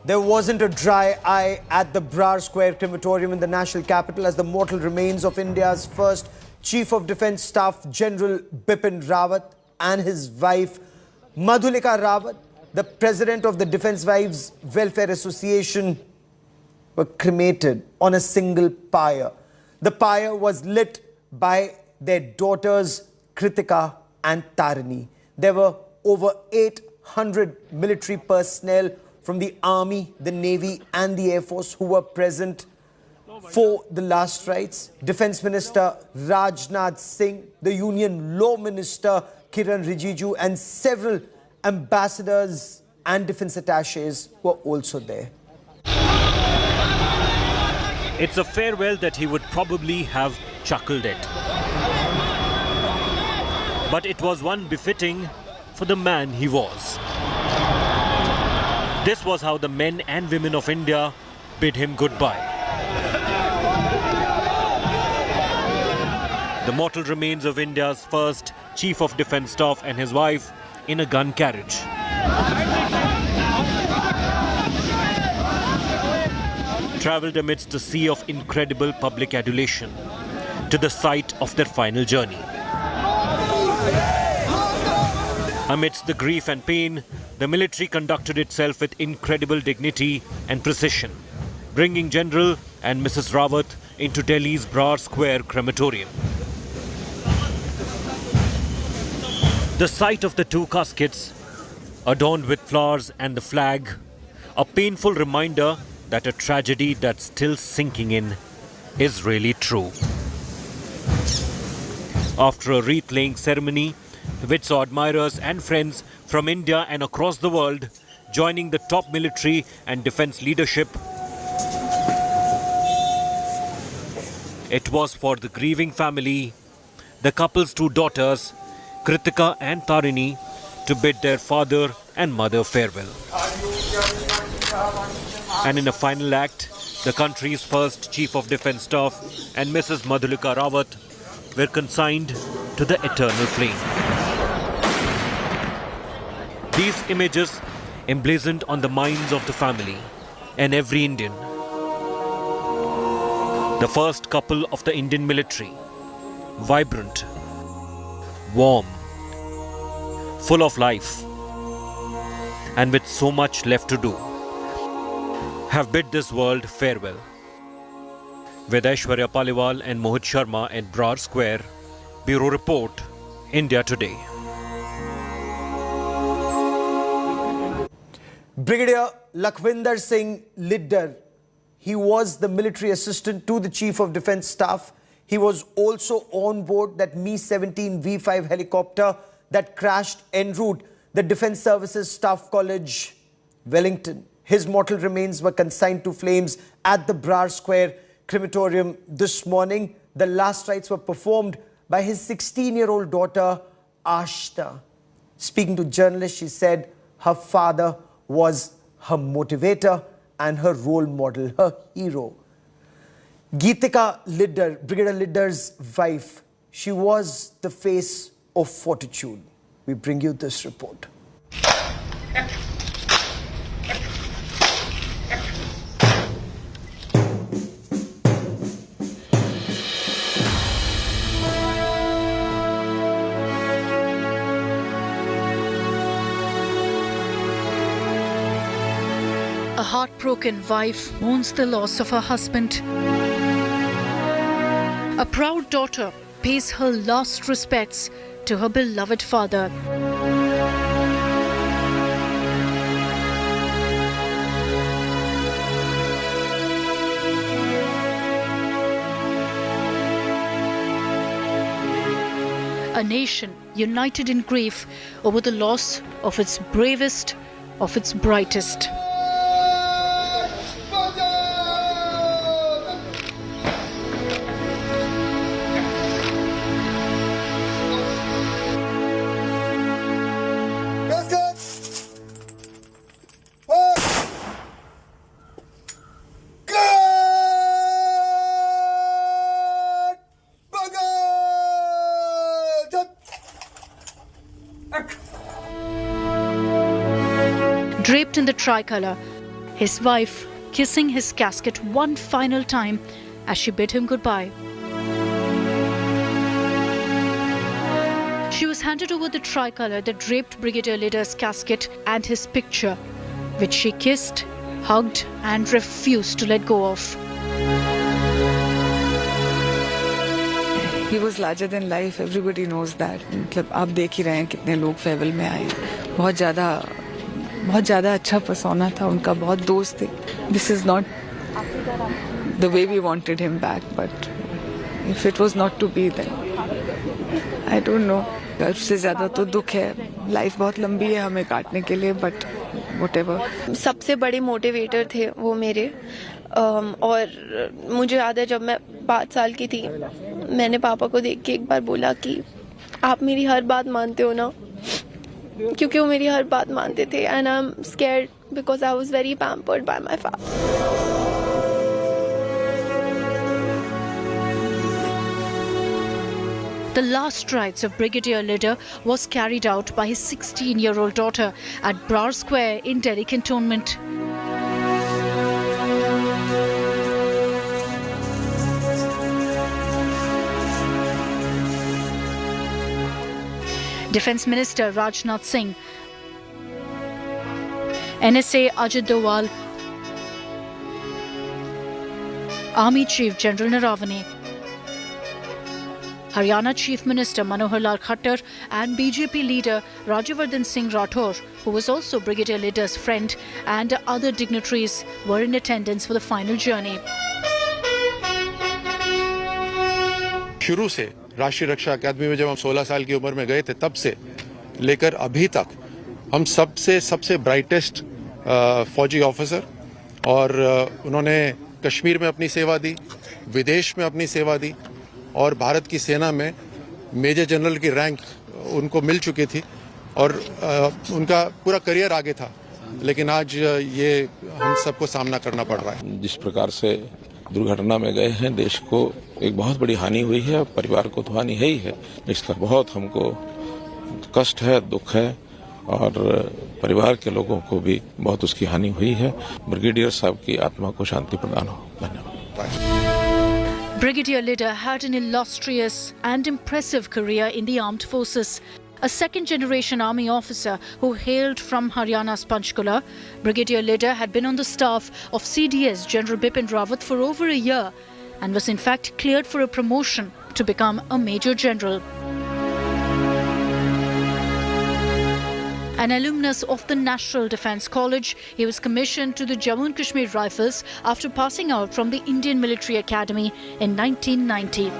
There wasn't a dry eye at the Brar Square crematorium in the national capital as the mortal remains of India's first Chief of Defence Staff, General Bipin Rawat, and his wife, Madhulika Rawat, the president of the Defence Wives Welfare Association, were cremated on a single pyre. The pyre was lit by their daughters, Kritika and Tarini. There were over 800 military personnel from the Army, the Navy and the Air Force who were present for the last rites. Defence Minister Rajnath Singh, the Union Law Minister Kiran Rijiju and several ambassadors and defence attaches were also there. It's a farewell that he would probably have chuckled at. But it was one befitting for the man he was. This was how the men and women of India bid him goodbye. The mortal remains of India's first Chief of Defence Staff and his wife in a gun carriage. Travelled amidst a sea of incredible public adulation to the site of their final journey. Amidst the grief and pain, the military conducted itself with incredible dignity and precision, bringing General and Mrs. Rawat into Delhi's Brar Square crematorium. The sight of the two caskets, adorned with flowers and the flag, a painful reminder that a tragedy that's still sinking in is really true. After a wreath-laying ceremony, which saw admirers and friends from India and across the world joining the top military and defence leadership, it was for the grieving family, the couple's two daughters, Kritika and Tarini, to bid their father and mother farewell. And in a final act, the country's first Chief of Defence Staff and Mrs. Madhulika Rawat were consigned to the eternal flame. These images emblazoned on the minds of the family and every Indian. The first couple of the Indian military, vibrant, warm, full of life, and with so much left to do, have bid this world farewell. With Aishwarya Paliwal and Mohit Sharma at Brar Square, Bureau Report, India Today. Brigadier Lakhvinder Singh Liddar, he was the military assistant to the Chief of Defence Staff. He was also on board that Mi-17 V5 helicopter that crashed en route the Defence Services Staff College, Wellington. His mortal remains were consigned to flames at the Brar Square crematorium this morning. The last rites were performed by his 16-year-old daughter, Ashta. Speaking to journalists, she said her father was her motivator and her role model, her hero. Geetika Liddar, Brigadier Liddar's wife, she was the face of fortitude. We bring you this report. A heartbroken wife mourns the loss of her husband. A proud daughter pays her last respects to her beloved father. A nation united in grief over the loss of its bravest, of its brightest. Draped in the tricolour, his wife kissing his casket one final time as she bid him goodbye. She was handed over the tricolour that draped Brigadier Leader's casket and his picture, which she kissed, hugged and refused to let go of. He was larger than life. Everybody knows that. मतलब आप देख ही रहे हैं कितने लोग farewell में आए. बहुत ज़्यादा अच्छा persona था उनका. बहुत दोस्त थे. This is not the way we wanted him back, but if it was not to be, then I don't know. उससे ज़्यादा तो दुख है. Life बहुत लंबी है हमें काटने के लिए, but whatever. सबसे बड़े मोटिवेटर थे वो मेरे. और मुझे याद है जब मैं 5 साल की थी, मैंने पापा को देख के एक बार बोला कि आप मेरी हर बात मानते हो ना, क्योंकि वो मेरी हर बात मानते थे. And I am scared because I was very pampered by my father. The last rites of Brigadier Leader was carried out by his 16-year-old daughter at Brar Square in Delhi Cantonment. Defence Minister Rajnath Singh, NSA Ajit Doval, Army Chief General Naravane, Haryana Chief Minister Manohar Lal Khattar and BJP leader Rajyavardhan Singh Rathore, who was also Brigadier Leader's friend, and other dignitaries were in attendance for the final journey. शुरू से राष्ट्रीय रक्षा अकादमी में जब हम 16 साल की उम्र में गए थे, तब से लेकर अभी तक हम सबसे ब्राइटेस्ट फौजी ऑफिसर, और उन्होंने कश्मीर में अपनी सेवा दी, विदेश में अपनी सेवा दी, और भारत की सेना में मेजर जनरल की रैंक उनको मिल चुकी थी, और उनका पूरा करियर आगे था. लेकिन आज ये हम सबको सामना करना पड़ रहा है. जिस प्रकार से दुर्घटना में गए हैं, देश को एक बहुत बड़ी हानि हुई है. परिवार को तो हानि है ही है, इसका बहुत हमको कष्ट है, दुख है, और परिवार के लोगों को भी बहुत उसकी हानि हुई है. ब्रिगेडियर साहब की आत्मा को शांति प्रदान हो. धन्यवाद. Brigadier Leader had an illustrious and impressive career in the armed forces. A second-generation army officer who hailed from Haryana's Panchkula, Brigadier Leader had been on the staff of CDS General Bipin Rawat for over a year and was in fact cleared for a promotion to become a Major General. An alumnus of the National Defence College, he was commissioned to the Jammu and Kashmir Rifles after passing out from the Indian Military Academy in 1990.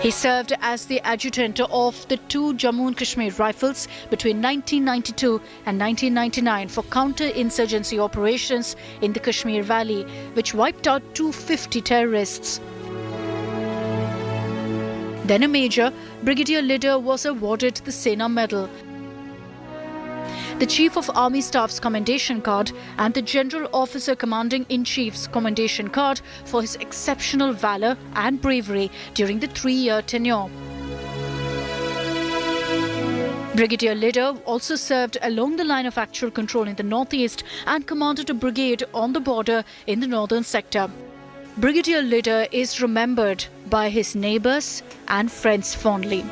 He served as the adjutant of the 2 Jammu and Kashmir Rifles between 1992 and 1999 for counter-insurgency operations in the Kashmir Valley, which wiped out 250 terrorists. Then a major, Brigadier Leader was awarded the Sena Medal, the Chief of Army Staff's Commendation Card and the General Officer Commanding-in-Chief's Commendation Card for his exceptional valour and bravery during the 3-year tenure. Brigadier Leader also served along the line of actual control in the northeast and commanded a brigade on the border in the northern sector. Brigadier Leader is remembered by his neighbours and friends fondly.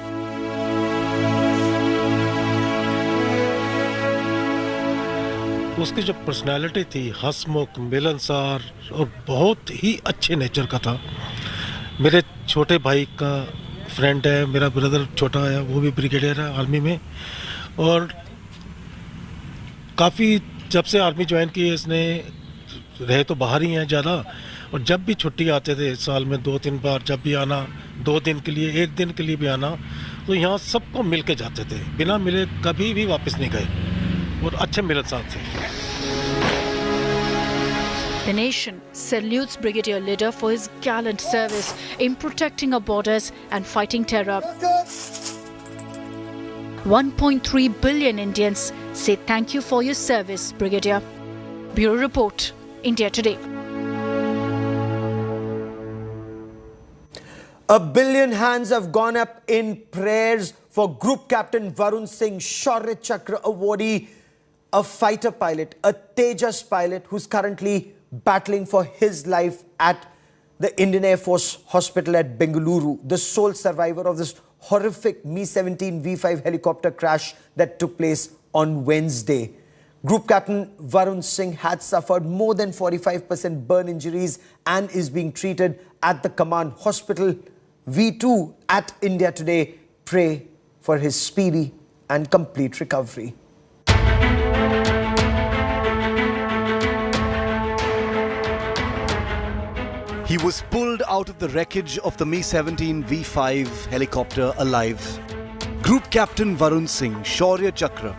उसकी जो personality थी, हंसमुख, मिलनसार और बहुत ही अच्छे nature का था. मेरे छोटे भाई का फ्रेंड है, मेरा ब्रदर छोटा है, वो भी ब्रिगेडियर है आर्मी में, और काफ़ी जब से आर्मी ज्वाइन की इसने, रहे तो बाहर ही हैं ज़्यादा, और जब भी छुट्टी आते थे साल में 2-3 बार, जब भी आना 2 दिन के लिए, 1 दिन के लिए भी आना, तो यहाँ सबको मिल के जाते थे. बिना मिले कभी भी वापस नहीं गए, और अच्छे मिलनसार थे. The nation salutes Brigadier Leader for his gallant service in protecting our borders and fighting terror. 1.3 billion Indians say thank you for your service, Brigadier. Bureau Report, India Today. 1 billion hands have gone up in prayers for Group Captain Varun Singh, Shaurya Chakra awardee. a fighter pilot, a Tejas pilot who's currently battling for his life at the Indian Air Force Hospital at Bengaluru, the sole survivor of this horrific Mi-17 V5 helicopter crash that took place on Wednesday. Group Captain Varun Singh had suffered more than 45% burn injuries and is being treated at the command hospital. We too at India Today pray for his speedy and complete recovery. He was pulled out of the wreckage of the Mi-17 V5 helicopter alive. Group Captain Varun Singh, Shaurya Chakra,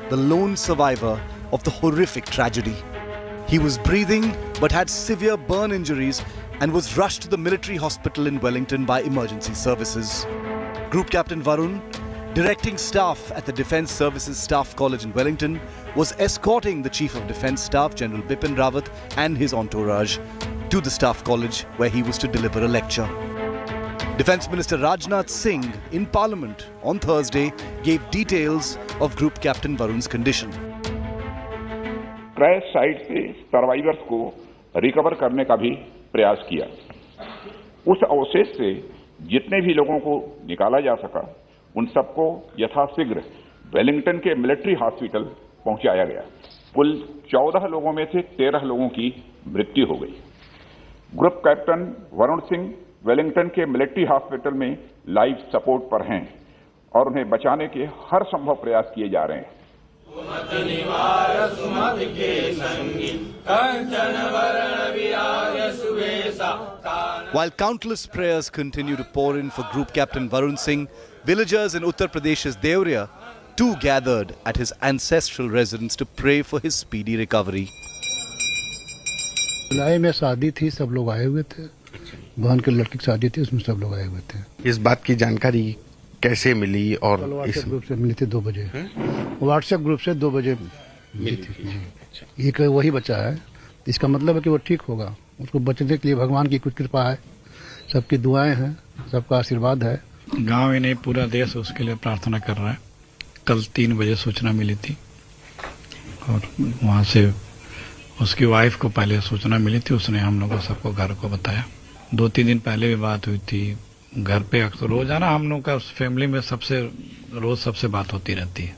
the lone survivor of the horrific tragedy. He was breathing but had severe burn injuries and was rushed to the military hospital in Wellington by emergency services. Group Captain Varun, directing staff at the Defence Services Staff College in Wellington, was escorting the Chief of Defence Staff, General Bipin Rawat, and his entourage to the Staff College, where he was to deliver a lecture. Defence Minister Rajnath Singh in Parliament on Thursday gave details of Group Captain Varun's condition. Crash site से survivors को recover करने का भी प्रयास किया। उस अवशेष से जितने भी लोगों को निकाला जा सका, उन सबको यथाशीघ्र वेलिंगटन के मिलिट्री हॉस्पिटल पहुंचाया गया। कुल 14 लोगों में से 13 लोगों की मृत्यु हो गई। Group captain Varun Singh Wellington के मिलिट्री हॉस्पिटल में लाइफ सपोर्ट पर हैं और उन्हें बचाने के हर संभव प्रयास किए जा रहे हैं। While countless prayers continue to pour in for Group Captain Varun Singh, villagers in Uttar Pradesh's Deoria too gathered at his ancestral residence to pray for his speedy recovery. जुलाई में शादी थी, सब लोग आए हुए थे। बहन के लड़की की शादी थी, उसमें सब लोग आए हुए थे। इस बात की जानकारी कैसे मिली? और व्हाट्सएप ग्रुप से मिली थी 2 बजे। व्हाट्सएप ग्रुप से 2 बजे मिली थी। एक वही बचा है, इसका मतलब है कि वो ठीक होगा। उसको बचने के लिए भगवान की कुछ कृपा है, सबकी दुआएं हैं, सबका आशीर्वाद है। गांव ही नहीं, पूरा देश उसके लिए प्रार्थना कर रहा है। कल 3 बजे सूचना मिली थी और वहाँ से उसकी वाइफ को पहले सूचना मिली थी, उसने हम लोगों सबको घर को बताया। 2-3 दिन पहले भी बात हुई थी घर पे। अक्सर रोजाना हम लोग का फैमिली में रोज सबसे बात होती रहती है।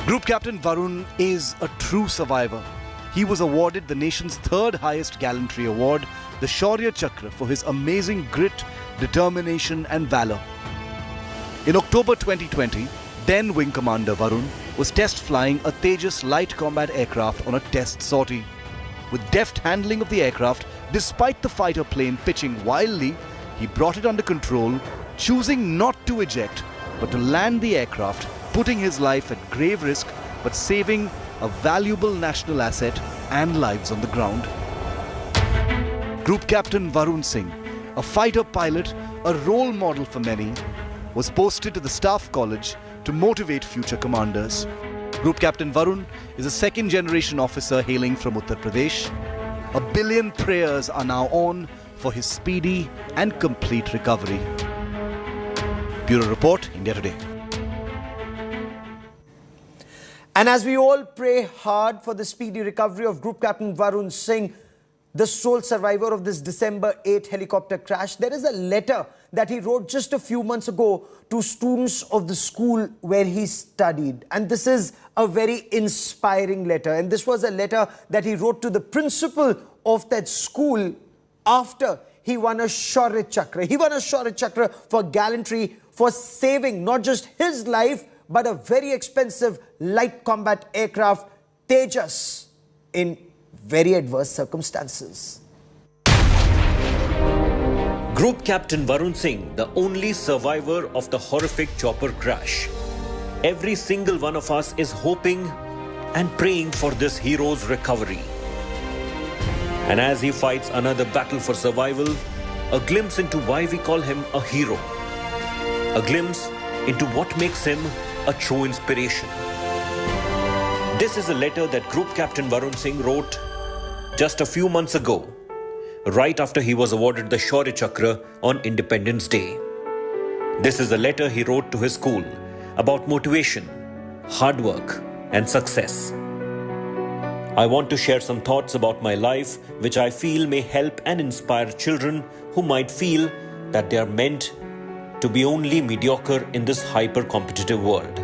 Group Captain Varun is a true survivor. He was awarded the nation's 3rd highest gallantry award, the Shaurya Chakra, for his amazing grit, determination and valor. In October 2020, then Wing Commander Varun was test flying a Tejas light combat aircraft on a test sortie. With deft handling of the aircraft, despite the fighter plane pitching wildly, he brought it under control, choosing not to eject, but to land the aircraft, putting his life at grave risk, but saving a valuable national asset and lives on the ground. Group Captain Varun Singh, a fighter pilot, a role model for many, was posted to the Staff College to motivate future commanders. Group Captain Varun is a 2nd-generation officer hailing from Uttar Pradesh. 1 billion prayers are now on for his speedy and complete recovery. Bureau Report, India Today. And as we all pray hard for the speedy recovery of Group Captain Varun Singh, the sole survivor of this December 8 helicopter crash, there is a letter that he wrote just a few months ago to students of the school where he studied. And this is a very inspiring letter. And this was a letter that he wrote to the principal of that school after he won a Shaurya Chakra. He won a Shaurya Chakra for gallantry, for saving not just his life, but a very expensive light combat aircraft, Tejas, in very adverse circumstances. Group Captain Varun Singh, the only survivor of the horrific chopper crash. Every single one of us is hoping and praying for this hero's recovery. And as he fights another battle for survival, a glimpse into why we call him a hero. A glimpse into what makes him a true inspiration. This is a letter that Group Captain Varun Singh wrote just a few months ago, right after he was awarded the Shaurya Chakra on Independence Day. This is a letter he wrote to his school about motivation, hard work and success. I want to share some thoughts about my life which I feel may help and inspire children who might feel that they are meant to be only mediocre in this hyper-competitive world.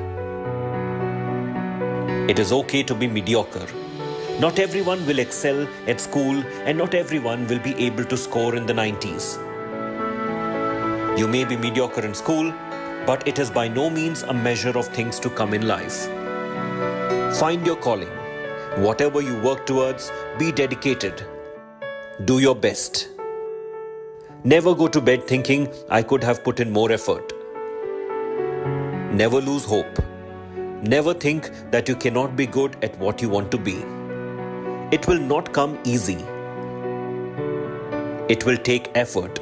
It is okay to be mediocre. Not everyone will excel at school and not everyone will be able to score in the 90s. You may be mediocre in school, but it is by no means a measure of things to come in life. Find your calling. Whatever you work towards, be dedicated. Do your best. Never go to bed thinking, I could have put in more effort. Never lose hope. Never think that you cannot be good at what you want to be. It will not come easy. It will take effort.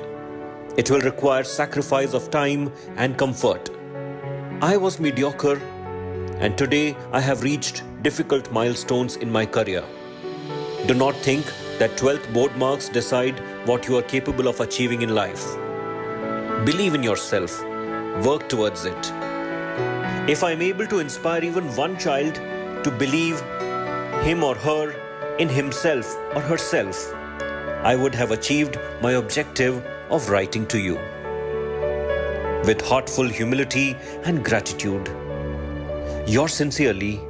It will require sacrifice of time and comfort. I was mediocre, and today I have reached difficult milestones in my career. Do not think that 12th board marks decide what you are capable of achieving in life. Believe in yourself. Work towards it. If I am able to inspire even one child to believe him or her in himself or herself, I would have achieved my objective of writing to you. With heartful humility and gratitude, yours sincerely,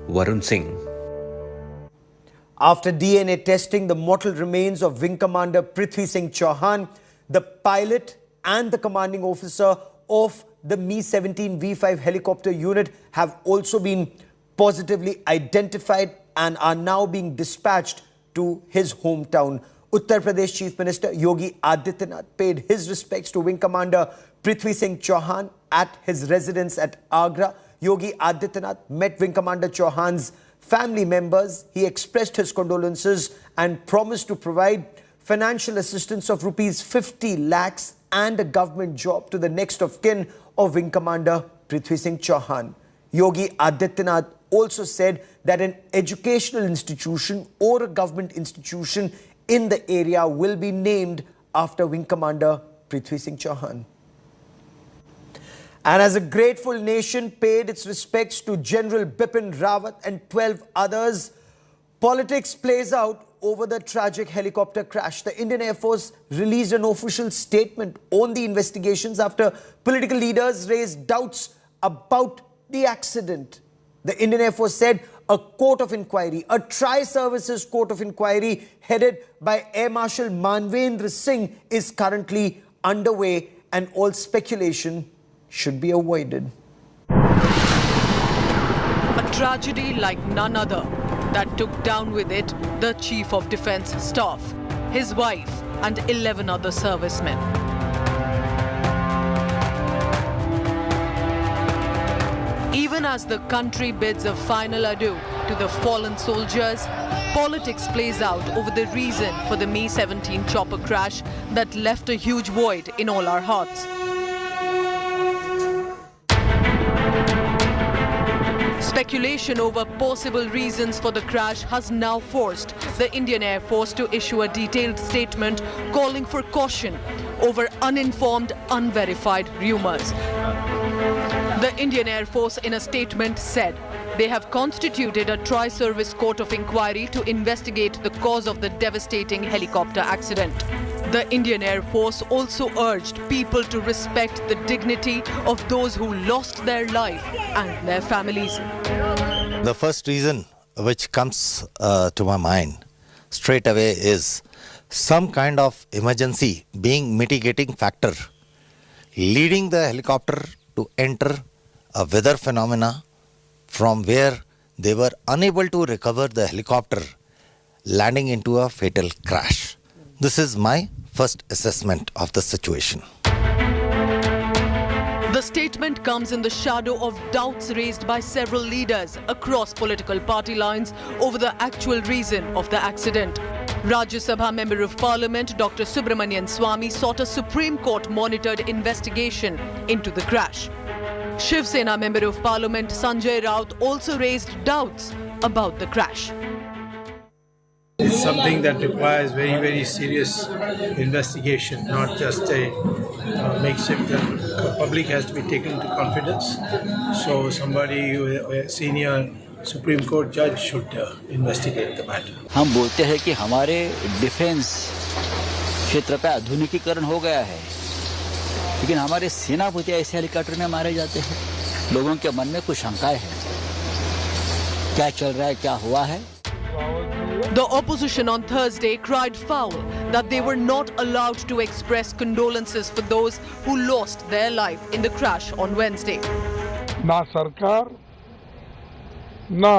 Varun Singh. After DNA testing the mortal remains of Wing Commander Prithvi Singh Chauhan, the pilot and the commanding officer of the Mi-17 V5 helicopter unit have also been positively identified and are now being dispatched to his hometown. Uttar Pradesh Chief Minister Yogi Adityanath paid his respects to Wing Commander Prithvi Singh Chauhan at his residence at Agra. Yogi Adityanath met Wing Commander Chauhan's family members. He expressed his condolences and promised to provide financial assistance of rupees 50 lakhs and a government job to the next of kin of Wing Commander Prithvi Singh Chauhan. Yogi Adityanath also said that an educational institution or a government institution in the area will be named after Wing Commander Prithvi Singh Chauhan. And as a grateful nation paid its respects to General Bipin Rawat and 12 others, politics plays out over the tragic helicopter crash. The Indian Air Force released an official statement on the investigations after political leaders raised doubts about the accident. The Indian Air Force said a court of inquiry, a tri-services court of inquiry headed by Air Marshal Manvendra Singh is currently underway and all speculation should be avoided. A tragedy like none other that took down with it the Chief of Defence Staff, his wife and 11 other servicemen. Even as the country bids a final adieu to the fallen soldiers, politics plays out over the reason for the Mi-17 chopper crash that left a huge void in all our hearts. Speculation over possible reasons for the crash has now forced the Indian Air Force to issue a detailed statement calling for caution over uninformed, unverified rumours. The Indian Air Force in a statement said they have constituted a tri-service court of inquiry to investigate the cause of the devastating helicopter accident. The Indian Air Force also urged people to respect the dignity of those who lost their life and their families. The first reason which comes to my mind straight away is some kind of emergency being mitigating factor leading the helicopter to enter a weather phenomena from where they were unable to recover the helicopter, landing into a fatal crash. This is my first assessment of the situation. The statement comes in the shadow of doubts raised by several leaders across political party lines over the actual reason of the accident. Rajya Sabha Member of Parliament Dr. Subramanian Swamy sought a Supreme Court monitored investigation into the crash. Shiv Sena Member of Parliament Sanjay Raut also raised doubts about the crash. It's something that requires very, very serious investigation, not just a makeshift. The public has to be taken into confidence. So somebody, a senior Supreme Court judge should investigate the matter. हम बोलते हैं कि हमारे defence क्षेत्र का आधुनिकीकरण हो गया है, लेकिन हमारे सेनापति ऐसे हेलीकॉप्टर में मारे जाते हैं। लोगों के मन में कुछ शंकाएं हैं, क्या चल रहा है, क्या हुआ है। The opposition on Thursday cried foul that they were not allowed to express condolences for those who lost their life in the crash on Wednesday. ना सरकार ना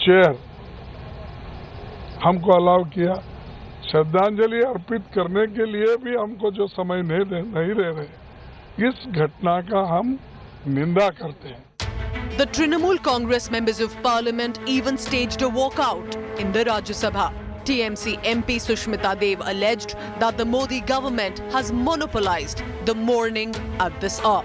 चेयर हमको अलाउ किया, श्रद्धांजलि अर्पित करने के लिए भी हमको जो समय नहीं दे रहे, इस घटना का हम निंदा करते हैं। The Trinamool Congress members of parliament even staged a walkout in the Rajya Sabha. TMC MP Sushmita Dev alleged that the Modi government has monopolized the mourning at this hour.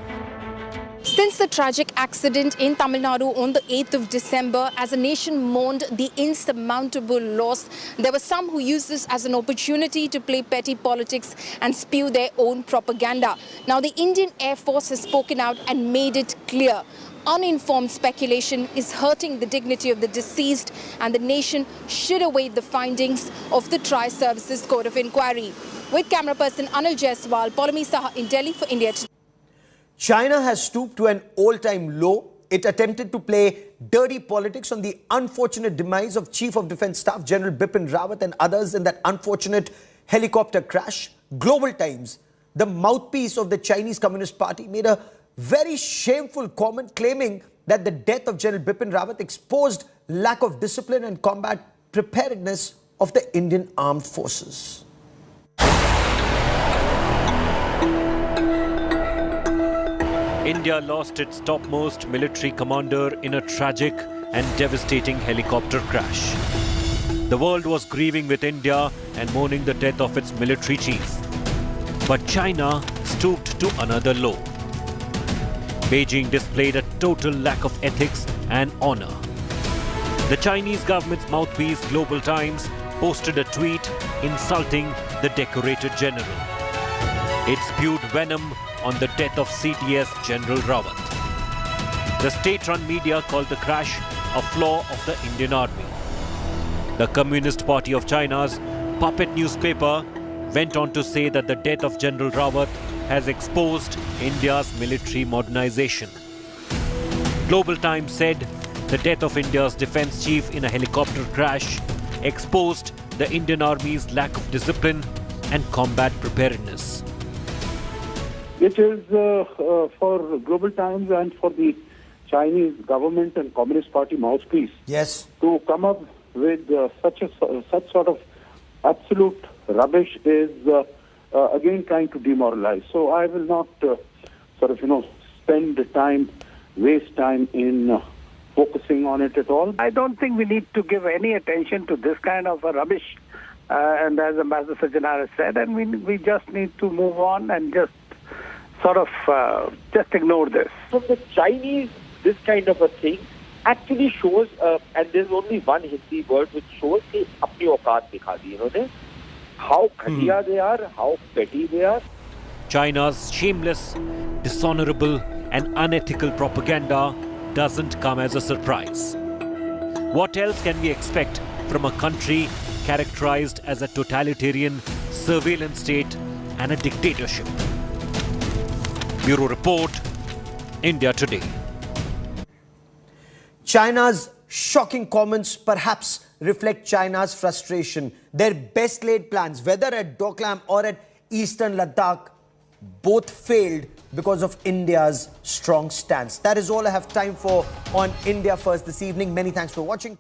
Since the tragic accident in Tamil Nadu on the 8th of December, as a nation mourned the insurmountable loss, there were some who used this as an opportunity to play petty politics and spew their own propaganda. Now the Indian Air Force has spoken out and made it clear. Uninformed speculation is hurting the dignity of the deceased, and the nation should await the findings of the Tri-Services Court of Inquiry. With camera person Anil Jaiswal, Polami Saha in Delhi for India Today. China has stooped to an all-time low. It attempted to play dirty politics on the unfortunate demise of Chief of Defence Staff General Bipin Rawat and others in that unfortunate helicopter crash. Global Times, the mouthpiece of the Chinese Communist Party, made a very shameful comment claiming that the death of General Bipin Rawat exposed lack of discipline and combat preparedness of the Indian Armed Forces. India lost its topmost military commander in a tragic and devastating helicopter crash. The world was grieving with India and mourning the death of its military chief. But China stooped to another low. Beijing displayed a total lack of ethics and honor. The Chinese government's mouthpiece, Global Times, posted a tweet insulting the decorated general. It spewed venom on the death of CDS General Rawat. The state-run media called the crash a flaw of the Indian Army. The Communist Party of China's puppet newspaper went on to say that the death of General Rawat has exposed India's military modernization. Global Times said the death of India's defense chief in a helicopter crash exposed the Indian Army's lack of discipline and combat preparedness. It is for Global Times and for the Chinese government and Communist Party mouthpiece to come up with such sort of absolute rubbish is again trying to demoralize. So I will not waste time in focusing on it at all. I don't think we need to give any attention to this kind of a rubbish. And as Ambassador Sajjanar has said, and we just need to move on and just just ignore this. From the Chinese, this kind of a thing actually shows, and there's only one Hindi word which shows कि अपनी औकात दिखा दी इन्होंने. How घटिया they are, how petty they are. China's shameless, dishonorable and unethical propaganda doesn't come as a surprise. What else can we expect from a country characterized as a totalitarian surveillance state and a dictatorship? Bureau Report, India Today. China's shocking comments perhaps reflect China's frustration. Their best laid plans, whether at Doklam or at Eastern Ladakh, both failed because of India's strong stance. That is all I have time for on India First this evening. Many thanks for watching.